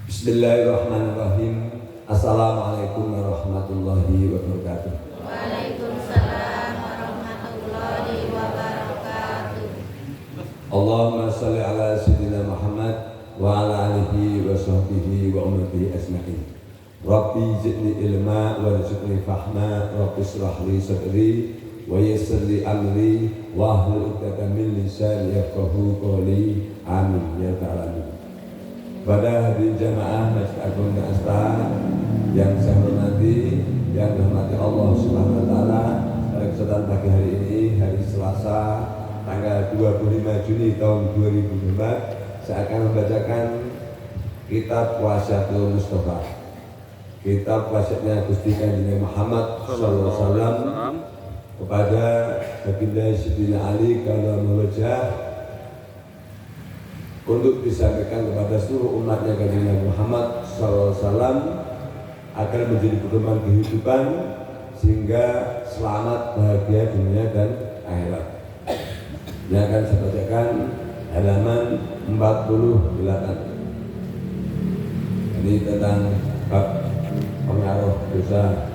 Bismillahirrahmanirrahim. Assalamualaikum warahmatullahi wabarakatuh. Waalaikumsalam warahmatullahi wabarakatuh. Allahumma sholli ala sayyidina Muhammad wa ala alihi wa sahbihi wa ummatihi ajma'in. Rabbi zidni ilma wa rizqni fahma. Rabbi shrah li sadri wa yassir li amri wa hlul 'uqdatam min lisani yafqahu qawli. Amin ya rabbal alamin. Pada hadirin jamaah Masjid Agung Astar yang saya hormati, yang dirahmati Allah Subhanahu wa taala, pada kesempatan pagi hari ini, hari Selasa tanggal 25 Juni tahun 2024, saya akan membacakan kitab Wasiatul Mustafa. Kitab wasiatnya Gusti Kanjeng Muhammad sallallahu alaihi wasallam kepada Baginda Sayyidina Ali karramallahu wajhah, untuk disampaikan kepada seluruh umatnya Kanjeng Muhammad SAW agar menjadi pedoman kehidupan sehingga selamat bahagia dunia dan akhirat. Ini akan saya bacakan halaman 48. Ini tentang bab pengaruh dosa.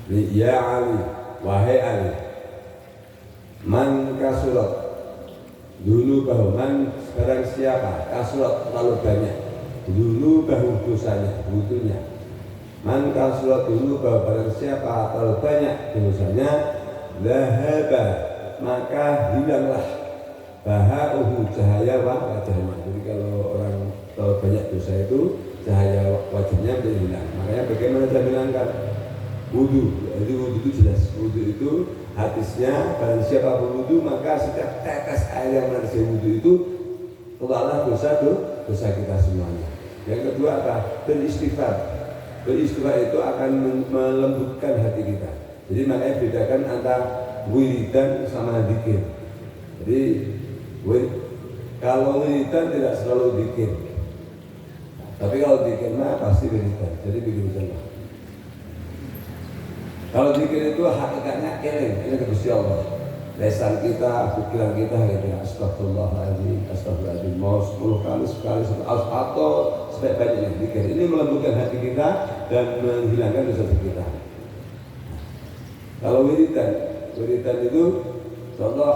Ya Ali, wahai Ali, man kasurat dulu bahu, man sekarang siapa, kasurat terlalu banyak, dulu bahu dosanya, butuhnya. Man kasurat dulu bahu, barang siapa terlalu banyak dosanya, lahaba, maka hilanglah bahauhu, cahaya wajahnya. Jadi kalau orang terlalu banyak dosa itu cahaya wajahnya menjadi hilang. Makanya bagaimana saya bilangkan wudu, jadi wudu itu jelas. Wudu itu hadisnya, barang siapa berwudu maka setiap tetes air yang menetes wudu itu keluarlah dosa kita semuanya. Yang kedua apa? Beristighfar. Beristighfar itu akan melembutkan hati kita. Jadi makanya bedakan antara wiridan sama dzikir. Jadi kalau wiridan tidak selalu dzikir, tapi kalau dzikir mah pasti wiridan. Jadi begitu saja. Kalau zikir itu hakikatnya eling ke Gusti Allah. Lesan kita, pikiran kita gitu. Astagfirullahaladzim, astagfirullahaladzim. Mau 10 kali, sekali, atau sebanyak-banyaknya zikir. Ini melembutkan hati kita dan menghilangkan dosa kita. Kalau wiridan itu contoh,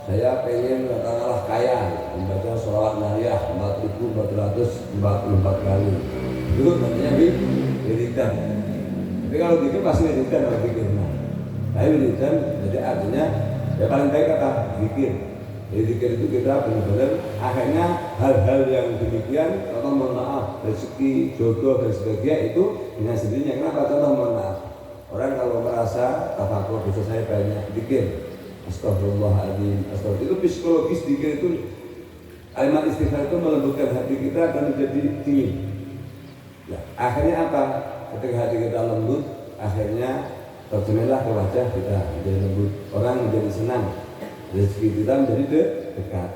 saya pengen katakanlah kaya, membaca sholawat nariyah 4.444 kali. Itu namanya wiridan. Tapi kalau zikir pasti wiridan, kalau zikir tapi wiridan jadi artinya ya paling baik kata zikir. Jadi zikir itu kita benar-benar akhirnya hal-hal yang demikian, atau mohon maaf rezeki, jodoh dan sebagainya itu dengan sendirinya. Kenapa? Contoh mohon maaf, orang kalau merasa tafakur dosa saya banyak, zikir astagfirullahaladzim, astagfirullah, itu psikologis. Zikir itu, kalimat istighfar itu melembutkan hati kita dan menjadi dingin. Ya, akhirnya apa? Ketika hati kita lembut, akhirnya tercerminlah ke wajah kita menjadi lembut, orang menjadi senang, rezeki kita menjadi dekat.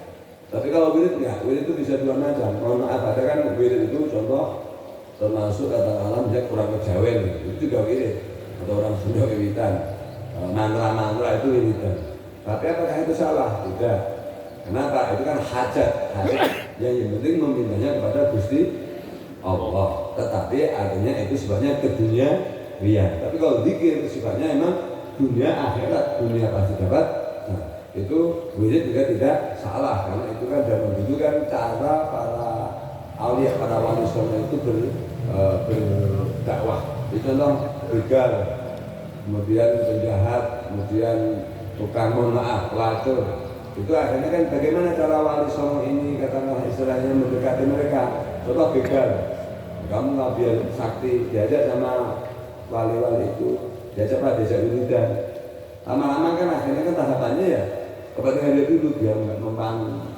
Tapi kalau wirid ya, wirid itu bisa dua macam. Mohon maaf, ada kan wirid itu contoh termasuk kata alam dia kurang kejawen, itu juga wirid. Atau orang Sunda wiridan, mantra-mantra itu wiridan. Tapi apakah itu salah? Tidak. Kenapa? Itu kan hajat yang penting memintanya kepada Gusti Allah, tetapi artinya itu sifatnya ke dunia ria. Tapi kalau zikir sifatnya emang dunia akhirat, dunia pasti dapat. Nah, itu wirid juga tidak salah, karena itu kan dan menunjukkan cara para aulia, para wali songo itu berdakwah. Itu contoh begal, kemudian penjahat, kemudian tukang mohon maaf, pelacur. Itu akhirnya kan bagaimana cara wali songo ini katakanlah istilahnya mendekati mereka. Contoh begal, kamu ngambil sakti, diajak sama wali-wali itu, diajak wiridan. Lama-lama kan akhirnya kan tahapannya ya kepentingan dia dulu, biar nggak numpang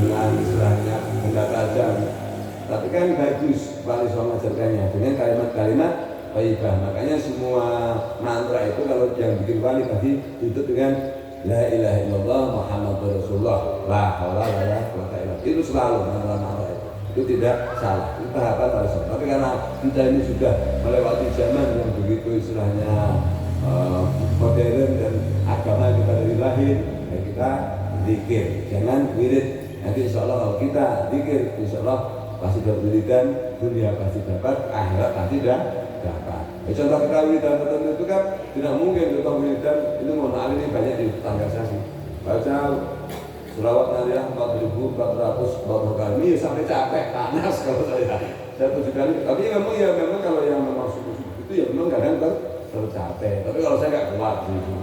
dengan istilahnya benda tajam. Tapi kan bagus wali songo mengajarkannya dengan kalimat-kalimat thayyibah. Makanya semua mantra itu kalau yang bikin wali pasti tutup dengan la ilaha illallah Muhammadur Rasulullah, la haula wala quwwata illa billah. Itu selalu mantra-mantra itu tidak salah, itu tahapan wali songo. Tapi karena kita ini sudah melewati zaman yang begitu istilahnya modern dan agama lahir, ya kita zikir, jangan wirid. Nanti insya Allah kalau kita zikir, insya Allah pasti dapat wiridan, dunia pasti dapat, akhirat pasti dapat. Ya, contoh kita wiridan tertentu itu kan tidak mungkin contoh wiridan itu mohon maaf ini banyak di tetangga saya sih. Baca selawat nariyah 4.440 kali, ya sampai capek, panas kalau saya 7 kali. Tapi memang kalau yang memang suku itu ya memang kadang tercapek. Tapi kalau saya nggak kuat gitu.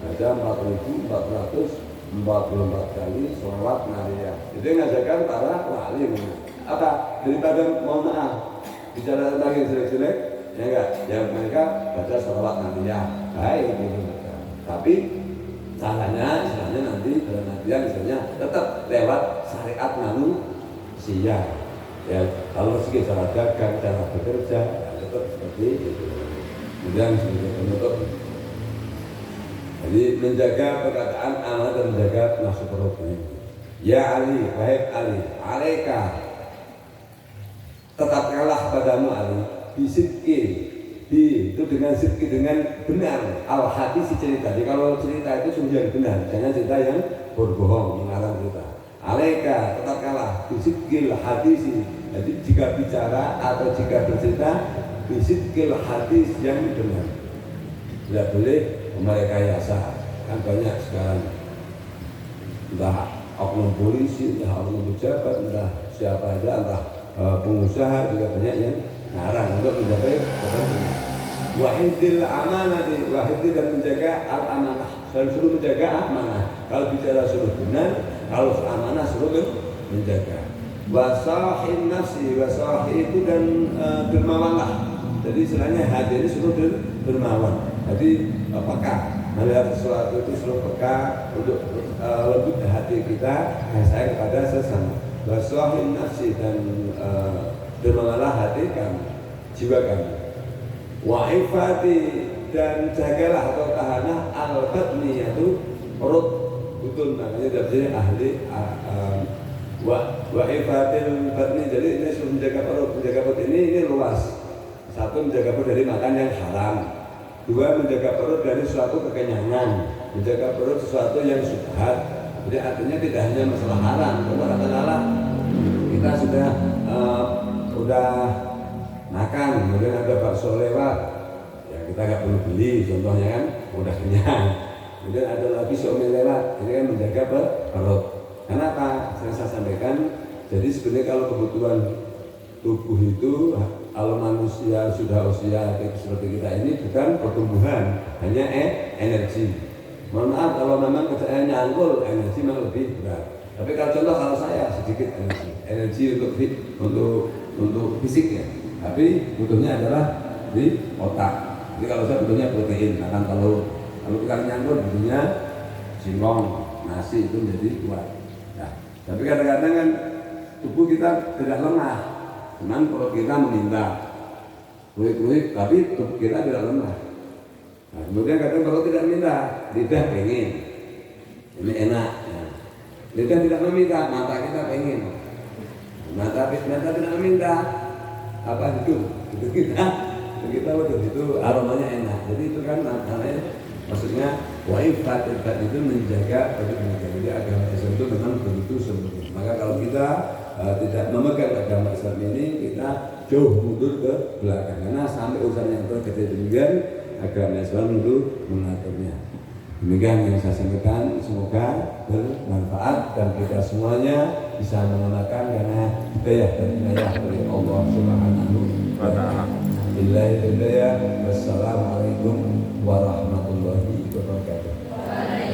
Baca 4.444 kali selawat nariyah. Itu yang ngajarkan para wali. Apa? Daripada mohon maaf bicara tentang yang jelek-jelek, ya enggak, yang mereka baca selawat nariyah baik gitu. Tapi caranya nanti dalam artian misalnya tetap lewat syariat manusia. Ya, kalau segi cara dagang, cara bekerja, ya tetap seperti itu. Kemudian sebagai penutup, jadi menjaga perkataan amanah dan menjaga nafsu perut ini. Ya Ali, baik Ali, alaika, tetapkanlah padamu Ali, bisidki, itu dengan sidki, dengan benar. Al hadis cerita. Jadi kalau cerita itu sungguh yang benar, jangan cerita yang berbohong, mengarang cerita. Alaika, tetapkanlah bisidkil hadisi. Jadi jika bicara atau jika bercerita, bisidkil hadis yang benar. Tidak boleh merekayasa. Kan banyak sekarang, entah oknum polisi, entah oknum pejabat, entah siapa aja, entah pengusaha juga banyak yang ngarang untuk mencapai kepentingan. Wahidil amanah, wahidil dan menjaga al amanah. Suruh menjaga amanah. Kalau bicara suruh benar, kalau amanah suruh menjaga. Wasahin nafsi, wasahi itu dan dermawanlah. Jadi istilahnya hati ini suruh dermawan. Jadi peka melihat sesuatu itu suruh peka untuk lembut hati kita, sayang kepada sesama. Wasahin nafsi dan dermawanlah hati kami, jiwa kami. Wa'ifati dan jagalah atau tahanah al-batni, yaitu perut butun, namanya dari ahli wa'ifatil batni. Jadi ini suruh menjaga perut ini luas. Satu, menjaga perut dari makan yang haram. Dua, menjaga perut dari suatu kekenyangan. Menjaga perut sesuatu yang subhat. Jadi artinya tidak hanya masalah haram. Katakanlah kita sudah makan, kemudian ada bakso lewat, ya kita nggak perlu beli, contohnya kan udah kenyang. Kemudian ada lagi somai lewat, ini kan menjaga perut. Karena apa? Saya sampaikan, jadi sebenarnya kalau kebutuhan tubuh itu, kalau manusia sudah usia seperti kita ini bukan pertumbuhan, hanya energi. Mohon maaf kalau memang kerjaan nyangkul, energi memang lebih berat. Tapi kalau saya sedikit energi untuk fisik ya. Tapi butuhnya adalah di otak. Jadi kalau saya butuhnya protein, makan telur. Kalau kita nyangkut butuhnya singkong, nasi itu menjadi kuat. Nah, tapi kadang-kadang kan tubuh kita tidak lemah, cuman perut kita meminta, kulit, tapi tubuh kita tidak lemah. Nah, kemudian kadang perut tidak minta, lidah pengen, ini enak. Nah, lidah tidak meminta, mata kita pengen, mata tidak meminta. Apa itu kita betul itu aromanya enak. Jadi itu kan namanya, maksudnya waifatil bat itu menjaga perut. Jadi agama Islam itu memang begitu sempurna. Maka kalau kita tidak memegang agama Islam ini, kita jauh mundur ke belakang. Karena sampai urusan yang terkecil demikian, agama Islam itu mengaturnya. Demikian yang saya sampaikan, semoga bermanfaat dan kita semuanya bisa mengenakan karena hidayah dan hidayah dari Allah Subhanahu wa Ta'ala. Wassalamualaikum warahmatullahi wabarakatuh.